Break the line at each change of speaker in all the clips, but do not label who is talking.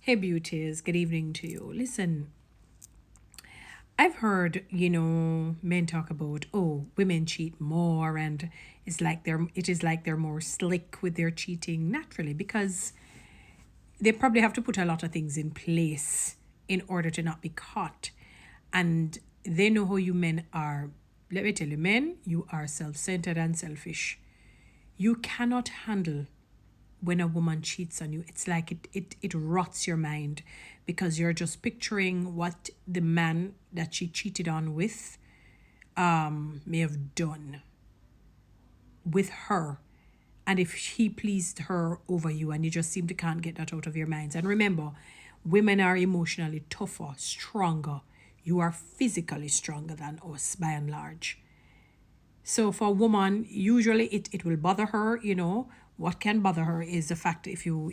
Hey, beauties, good evening to you. Listen, I've heard, men talk about, oh, women cheat more and it is like they're more slick with their cheating naturally because they probably have to put a lot of things in place in order to not be caught. And they know how you men are. Let me tell you, men, you are self centered and selfish. You cannot handle when a woman cheats on you. It's like it rots your mind because you're just picturing what the man that she cheated on with may have done with her, and if he pleased her over you, and you just seem to can't get that out of your minds. And remember, women are emotionally tougher, stronger. You are physically stronger than us by and large. So for a woman, usually it will bother her, What can bother her is the fact if you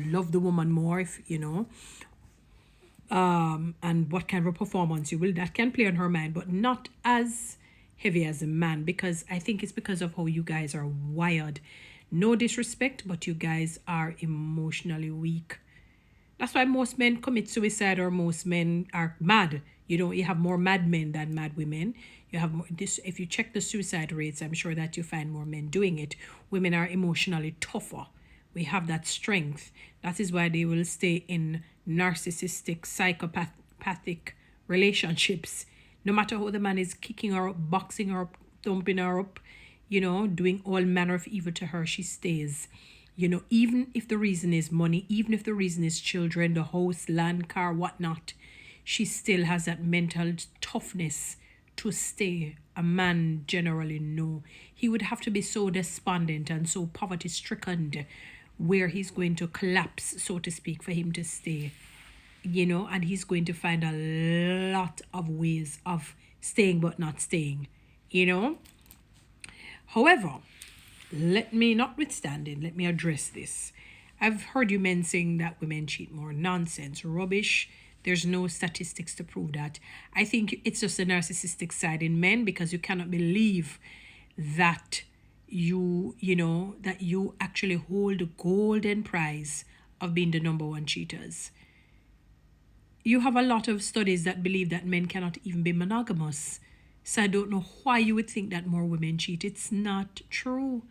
love the woman more, if and what kind of performance you will, that can play on her mind, but not as heavy as a man, because I think it's because of how you guys are wired. No disrespect, but you guys are emotionally weak. That's why most men commit suicide, or most men are mad. You have more mad men than mad women. You have more, this. If you check the suicide rates, I'm sure that you find more men doing it. Women are emotionally tougher. We have that strength. That is why they will stay in narcissistic, psychopathic relationships. No matter how the man is kicking her up, boxing her up, thumping her up, doing all manner of evil to her, she stays. Even if the reason is money, even if the reason is children, the house, land, car, whatnot, she still has that mental toughness to stay. A man generally, no. He would have to be so despondent and so poverty stricken where he's going to collapse, so to speak, for him to stay. And he's going to find a lot of ways of staying but not staying, you know. However, notwithstanding, let me address this. I've heard you men saying that women cheat more. Nonsense, rubbish. There's no statistics to prove that. I think it's just a narcissistic side in men, because you cannot believe that you actually hold the golden prize of being the number one cheaters. You have a lot of studies that believe that men cannot even be monogamous. So I don't know why you would think that more women cheat. It's not true.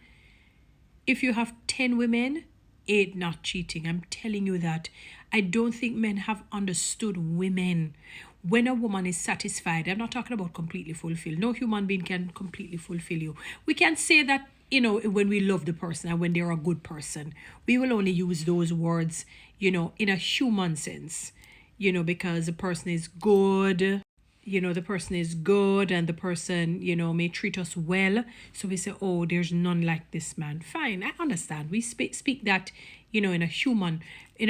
If you have 10 women, 8 not cheating. I'm telling you that. I don't think men have understood women. When a woman is satisfied, I'm not talking about completely fulfilled. No human being can completely fulfill you. We can say that, when we love the person and when they're a good person. We will only use those words, in a human sense, because the person is good. The person is good, and the person, may treat us well. So we say, oh, there's none like this man. Fine, I understand. We speak that, in a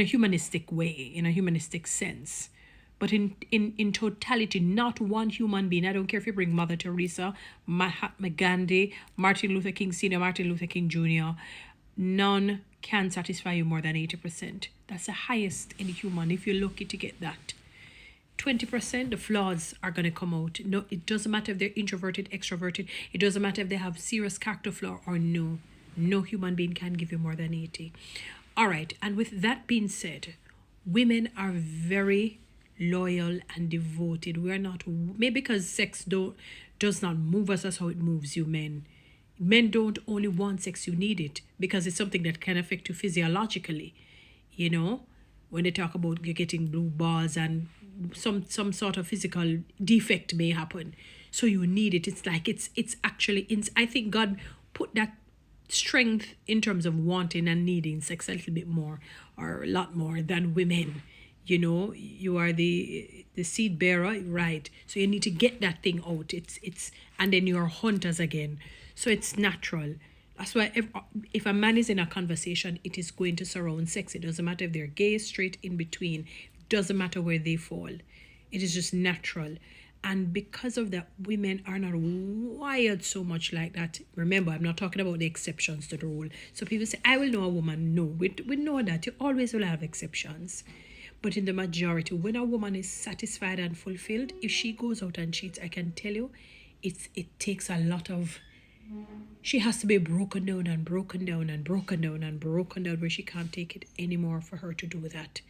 humanistic way, in a humanistic sense. But in totality, not one human being, I don't care if you bring Mother Teresa, Mahatma Gandhi, Martin Luther King Sr., Martin Luther King Jr., none can satisfy you more than 80%. That's the highest in a human, if you're lucky to get that. 20%, the flaws are going to come out. No, it doesn't matter if they're introverted, extroverted. It doesn't matter if they have serious character flaw or no. No human being can give you more than 80. All right, and with that being said, women are very loyal and devoted. We're not, maybe because sex does not move us as how it moves you men. Men don't only want sex, you need it, because it's something that can affect you physiologically. When they talk about you getting blue balls and some sort of physical defect may happen, so you need it. It's like it's actually I think God put that strength in terms of wanting and needing sex a little bit more, or a lot more than women. You are the seed bearer, right? So you need to get that thing out. It's and then you're hunters again, so it's natural. That's why if a man is in a conversation, it is going to surround sex. It doesn't matter if they're gay, straight, in between. It doesn't matter where they fall. It is just natural. And because of that, women are not wired so much like that. Remember, I'm not talking about the exceptions to the rule. So people say, I will know a woman. No, we know that. You always will have exceptions. But in the majority, when a woman is satisfied and fulfilled, if she goes out and cheats, I can tell you, it takes a lot of... She has to be broken down and broken down and broken down and broken down, where she can't take it anymore for her to do that.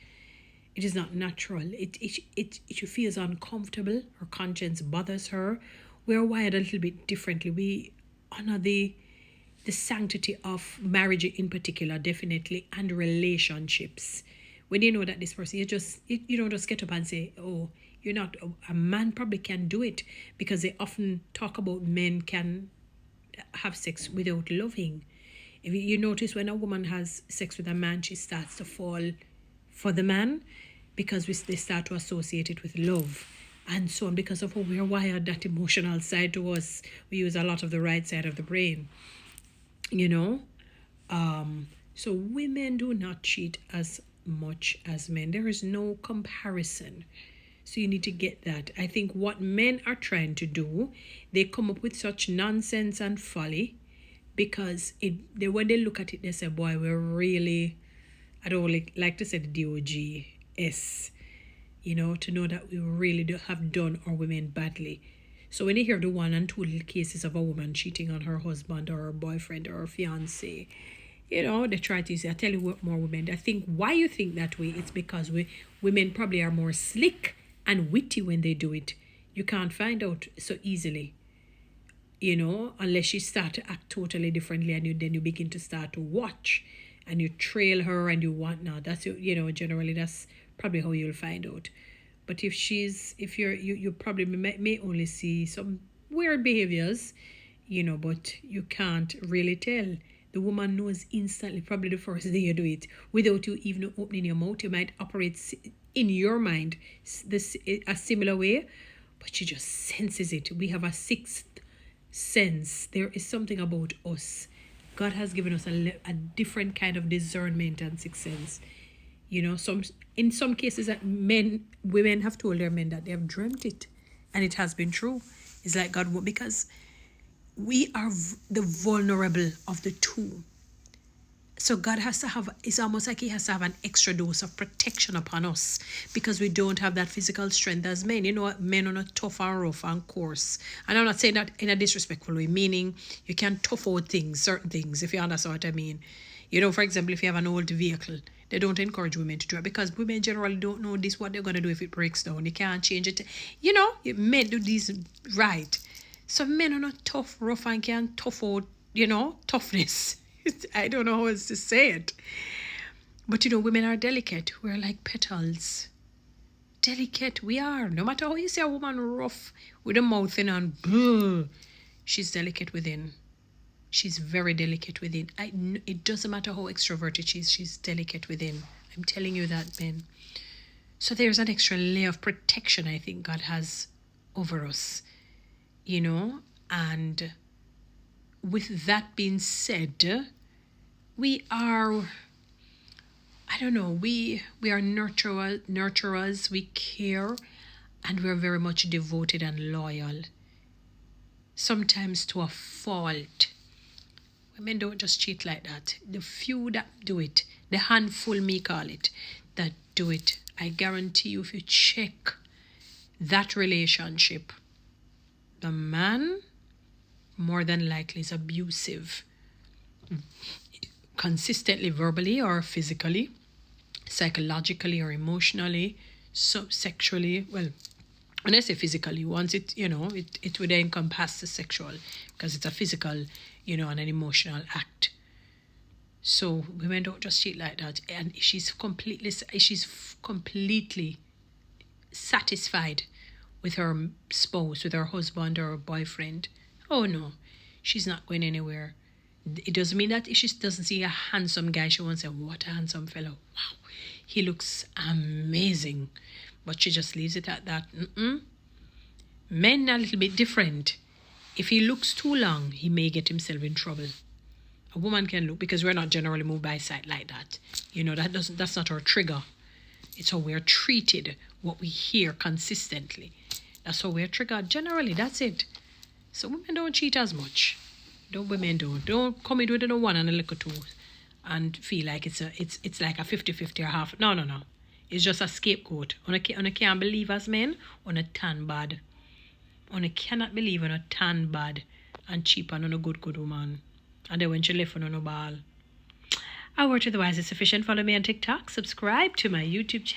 It is not natural. She feels uncomfortable. Her conscience bothers her. We are wired a little bit differently. We honor the sanctity of marriage in particular, definitely, and relationships. When you know that this person, you don't just get up and say, oh, you're not, a man probably can do it, because they often talk about men can have sex without loving. If you notice, when a woman has sex with a man, she starts to fall for the man, because they start to associate it with love and so on, because of how we're wired, that emotional side to us. We use a lot of the right side of the brain, you know. So women do not cheat as much as men. There is no comparison. So you need to get that. I think what men are trying to do, they come up with such nonsense and folly, because when they look at it, they say, boy, we're really, I don't like to say the DOGS, to know that we really have done our women badly. So when you hear the 1 and 2 little cases of a woman cheating on her husband or her boyfriend or her fiance, they try to say, I tell you what, more women. I think why you think that way, it's because women probably are more slick and witty when they do it. You can't find out so easily, unless you start to act totally differently, and then you begin to start to watch and you trail her and you want now. That's, generally that's probably how you'll find out. But if you probably may only see some weird behaviors, but you can't really tell. The woman knows instantly, probably the first day you do it, without you even opening your mouth. You might operate in your mind a similar way, but she just senses it. We have a sixth sense. There is something about us. God has given us a different kind of discernment and sixth sense. In some cases that women have told their men that they have dreamt it, and it has been true. It's like God, because we are the vulnerable of the two. So God has to have, it's almost like he has to have an extra dose of protection upon us, because we don't have that physical strength as men. Men are not tough and rough and coarse. And I'm not saying that in a disrespectful way, meaning you can tough out certain things, if you understand what I mean. For example, if you have an old vehicle, they don't encourage women to drive, because women generally don't know what they're going to do if it breaks down. You can't change it. Men do this right. So men are not tough, rough, and can tough out, toughness. I don't know how else to say it. But, women are delicate. We're like petals. Delicate we are. No matter how you say a woman rough with a mouth in and she's delicate within. She's very delicate within. It doesn't matter how extroverted she is, she's delicate within. I'm telling you that, men. So there's an extra layer of protection I think God has over us, and with that being said, we are, we are nurturers, we care, and we're very much devoted and loyal. Sometimes to a fault. Women don't just cheat like that. The few that do it, the handful, me call it, that do it, I guarantee you, if you check that relationship, the man more than likely is abusive, consistently, verbally or physically, psychologically or emotionally, sexually. Well, when I say physically, once it would encompass the sexual, because it's a physical, and an emotional act. So women don't just cheat like that. And she's completely satisfied with her spouse, with her husband or her boyfriend. Oh no, she's not going anywhere. It doesn't mean that if she doesn't see a handsome guy, she won't say, what a handsome fellow. Wow, he looks amazing. But she just leaves it at that. Men are a little bit different. If he looks too long, he may get himself in trouble. A woman can look, because we're not generally moved by sight like that. That's not our trigger. It's how we're treated, what we hear consistently. That's how we're triggered. Generally, that's it. So women don't cheat as much. Women don't come in with a 1 and a little 2 and feel like it's like a 50-50 or half. No. It's just a scapegoat. I can't believe as men on a tan bad. I cannot believe on a tan bad and cheap and on a good woman. And then when she left on a ball. Our word to the wise is sufficient. Follow me on TikTok. Subscribe to my YouTube channel.